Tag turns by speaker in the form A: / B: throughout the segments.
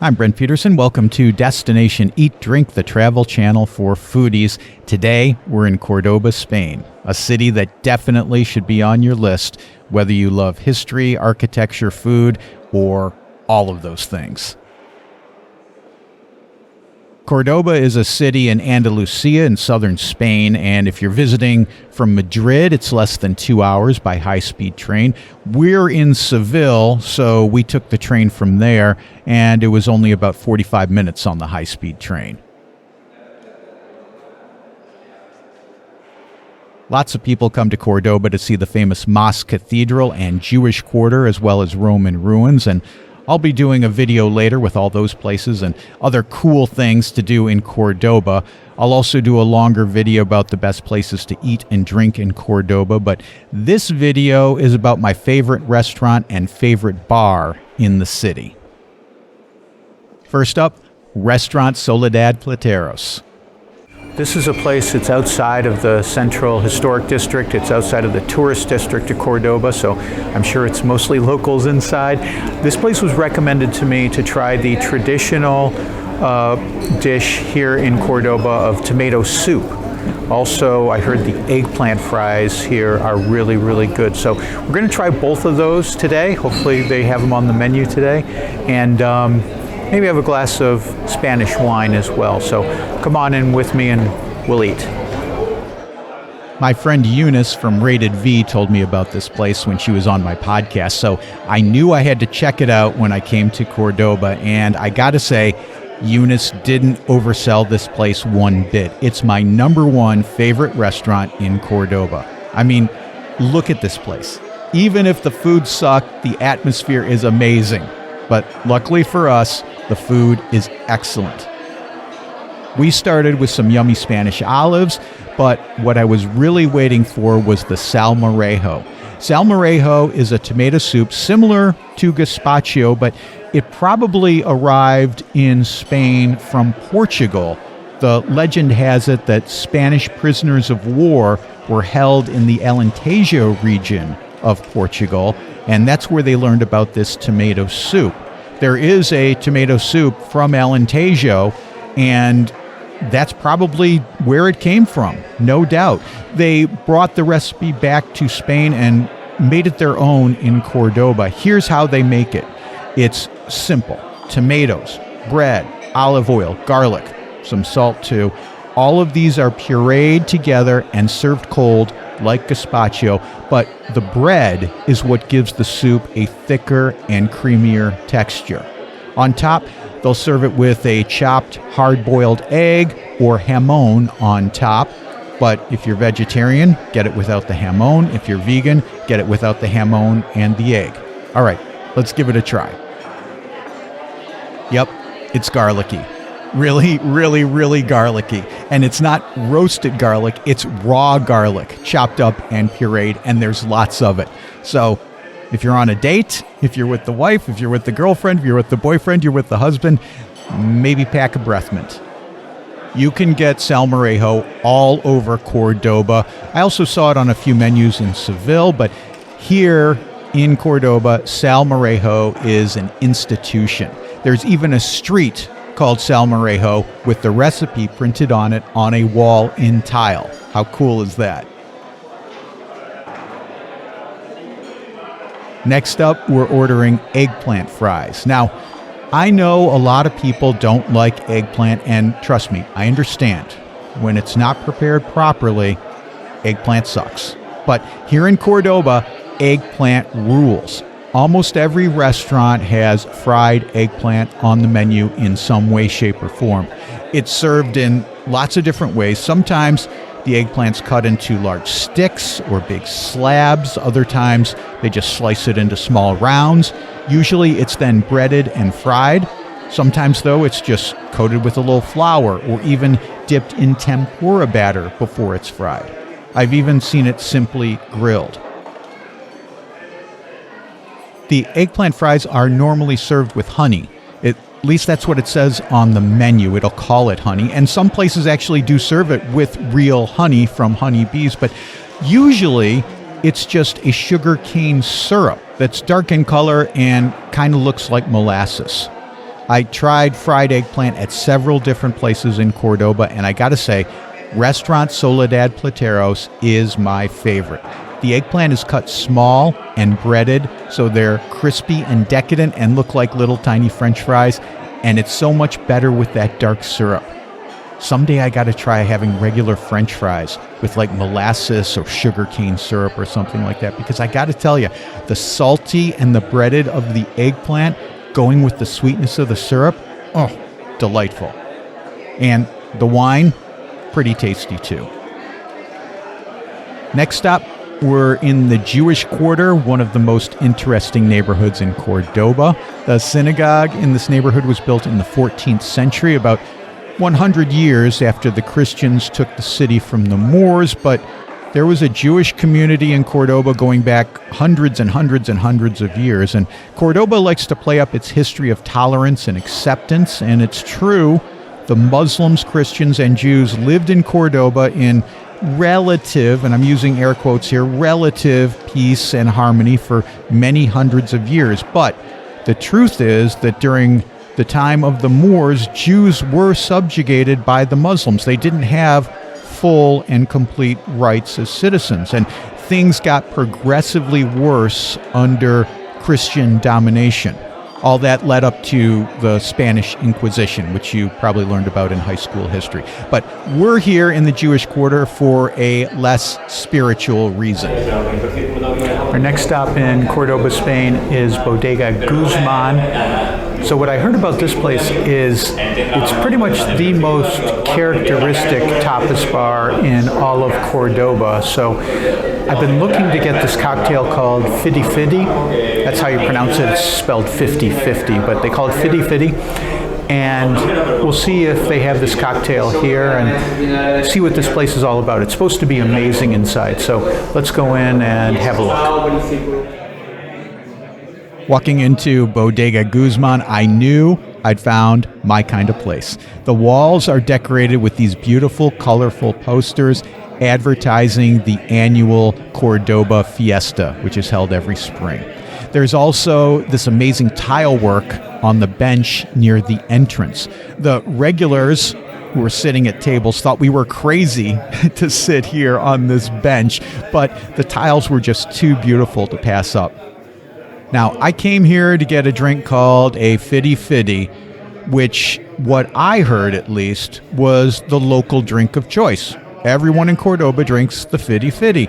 A: I'm Brent Peterson. Welcome to Destination Eat Drink, the travel channel for foodies. Today, we're in Cordoba, Spain, a city that definitely should be on your list, whether you love history, architecture, food, or all of those things. Cordoba is a city in Andalusia in southern Spain, and if you're visiting from Madrid, it's less than 2 hours by high-speed train. We're in Seville, so we took the train from there, and it was only about 45 minutes on the high-speed train. Lots of people come to Cordoba to see the famous Mosque Cathedral and Jewish Quarter, as well as Roman ruins, and I'll be doing a video later with all those places and other cool things to do in Cordoba. I'll also do a longer video about the best places to eat and drink in Cordoba, but this video is about my favorite restaurant and favorite bar in the city. First up, Restaurant Soledad Plateros. This is a place that's outside of the Central Historic District. It's outside of the tourist district of Cordoba, so I'm sure it's mostly locals inside. This place was recommended to me to try the traditional dish here in Cordoba of tomato soup. Also, I heard the eggplant fries here are really, really good. So we're going to try both of those today. Hopefully they have them on the menu today. And maybe have a glass of Spanish wine as well. So come on in with me and we'll eat. My friend Eunice from Rated V told me about this place when she was on my podcast, so I knew I had to check it out when I came to Cordoba, and I gotta say, Eunice didn't oversell this place one bit. It's my number one favorite restaurant in Cordoba. I mean, look at this place. Even if the food sucked, the atmosphere is amazing. But luckily for us, the food is excellent. We started with some yummy Spanish olives, but what I was really waiting for was the Salmorejo. Salmorejo is a tomato soup similar to gazpacho, but it probably arrived in Spain from Portugal. The legend has it that Spanish prisoners of war were held in the Alentejo region of Portugal, and that's where they learned about this tomato soup. There is a tomato soup from Alentejo, and that's probably where it came from, no doubt. They brought the recipe back to Spain and made it their own in Cordoba. Here's how they make it. It's simple. Tomatoes, bread, olive oil, garlic, some salt too. All of these are pureed together and served cold like gazpacho, but the bread is what gives the soup a thicker and creamier texture. On top, they'll serve it with a chopped hard-boiled egg or jamón on top, but if you're vegetarian, get it without the jamón. If you're vegan, get it without the jamón and the egg. All right, let's give it a try. Yep, it's garlicky. Really, really, really garlicky. And it's not roasted garlic, it's raw garlic, chopped up and pureed, and there's lots of it. So if you're on a date, if you're with the wife, if you're with the girlfriend, if you're with the boyfriend, you're with the husband, maybe pack a breath mint. You can get Salmorejo all over Cordoba. I also saw it on a few menus in Seville, but here in Cordoba, Salmorejo is an institution. There's even a street called Salmorejo with the recipe printed on it on a wall in tile. How cool is that? Next up, we're ordering eggplant fries. Now, I know a lot of people don't like eggplant, and trust me, I understand. When it's not prepared properly, eggplant sucks. But here in Cordoba, eggplant rules. Almost every restaurant has fried eggplant on the menu in some way, shape, or form. It's served in lots of different ways. Sometimes the eggplant's cut into large sticks or big slabs. Other times they just slice it into small rounds. Usually it's then breaded and fried. Sometimes, though, it's just coated with a little flour or even dipped in tempura batter before it's fried. I've even seen it simply grilled. The eggplant fries are normally served with honey. At least that's what it says on the menu. It'll call it honey. And some places actually do serve it with real honey from honeybees, but usually it's just a sugar cane syrup that's dark in color and kind of looks like molasses. I tried fried eggplant at several different places in Cordoba, and I gotta say, Restaurant Soledad Plateros is my favorite. The eggplant is cut small and breaded, so they're crispy and decadent and look like little tiny French fries, and it's so much better with that dark syrup. Someday I gotta try having regular French fries with like molasses or sugarcane syrup or something like that, because I gotta tell you, the salty and the breaded of the eggplant going with the sweetness of the syrup, oh, delightful. And the wine, pretty tasty too. Next stop, we're in the Jewish Quarter, one of the most interesting neighborhoods in Cordoba. The synagogue in this neighborhood was built in the 14th century, about 100 years after the Christians took the city from the Moors, but there was a Jewish community in Cordoba going back hundreds and hundreds and hundreds of years, and Cordoba likes to play up its history of tolerance and acceptance, and it's true, the Muslims, Christians, and Jews lived in Cordoba in relative, and I'm using air quotes here, relative peace and harmony for many hundreds of years. But the truth is that during the time of the Moors, Jews were subjugated by the Muslims. They didn't have full and complete rights as citizens, and things got progressively worse under Christian domination. All that led up to the Spanish Inquisition, which you probably learned about in high school history. But we're here in the Jewish Quarter for a less spiritual reason. Our next stop in Cordoba, Spain is Bodega Guzman. So what I heard about this place is it's pretty much the most characteristic tapas bar in all of Cordoba. So I've been looking to get this cocktail called Fidi Fidi. That's how you pronounce it. It's spelled 50-50, but they call it Fidi Fidi. And we'll see if they have this cocktail here and see what this place is all about. It's supposed to be amazing inside. So let's go in and have a look. Walking into Bodega Guzman, I knew I'd found my kind of place. The walls are decorated with these beautiful, colorful posters advertising the annual Cordoba Fiesta, which is held every spring. There's also this amazing tile work on the bench near the entrance. The regulars who were sitting at tables thought we were crazy to sit here on this bench, but the tiles were just too beautiful to pass up. Now, I came here to get a drink called a Fidi Fidi, which, what I heard at least, was the local drink of choice. Everyone in Cordoba drinks the Fidi Fidi.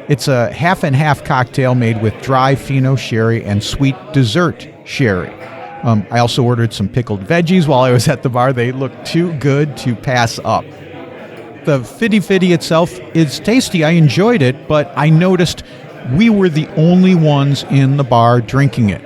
A: It's a half-and-half cocktail made with dry Fino sherry and sweet dessert sherry. I also ordered some pickled veggies while I was at the bar. They looked too good to pass up. The Fidi Fidi itself is tasty. I enjoyed it, but I noticed we were the only ones in the bar drinking it.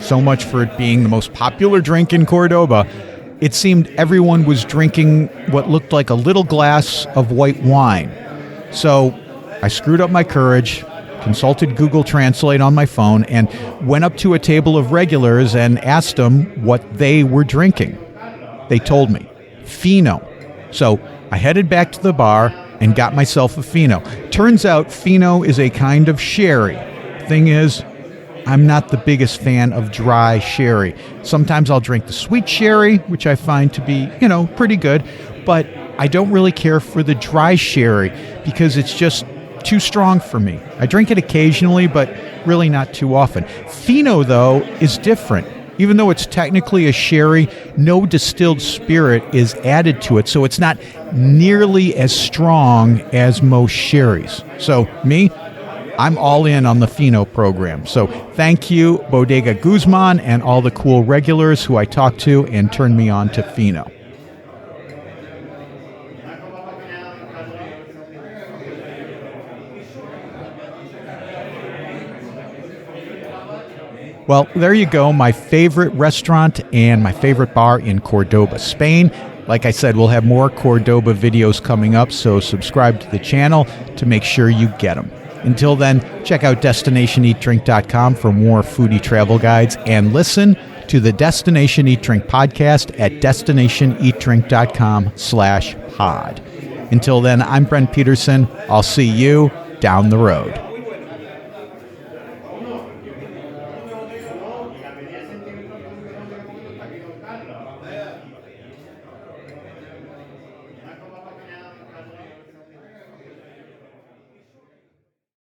A: So much for it being the most popular drink in Cordoba. It seemed everyone was drinking what looked like a little glass of white wine. So I screwed up my courage, consulted Google Translate on my phone, and went up to a table of regulars and asked them what they were drinking. They told me, Fino. So I headed back to the bar and got myself a Fino. Turns out Fino is a kind of sherry. Thing is, I'm not the biggest fan of dry sherry. Sometimes I'll drink the sweet sherry, which I find to be, pretty good, but I don't really care for the dry sherry because it's just too strong for me. I drink it occasionally, but really not too often. Fino, though, is different. Even though it's technically a sherry, no distilled spirit is added to it, so it's not nearly as strong as most sherries. So, me, I'm all in on the Fino program. So, thank you, Bodega Guzman, and all the cool regulars who I talked to and turned me on to Fino. Well, there you go, my favorite restaurant and my favorite bar in Cordoba, Spain. Like I said, we'll have more Cordoba videos coming up, so subscribe to the channel to make sure you get them. Until then, check out DestinationEatDrink.com for more foodie travel guides and listen to the Destination Eat Drink podcast at DestinationEatDrink.com/pod. Until then, I'm Brent Peterson. I'll see you down the road.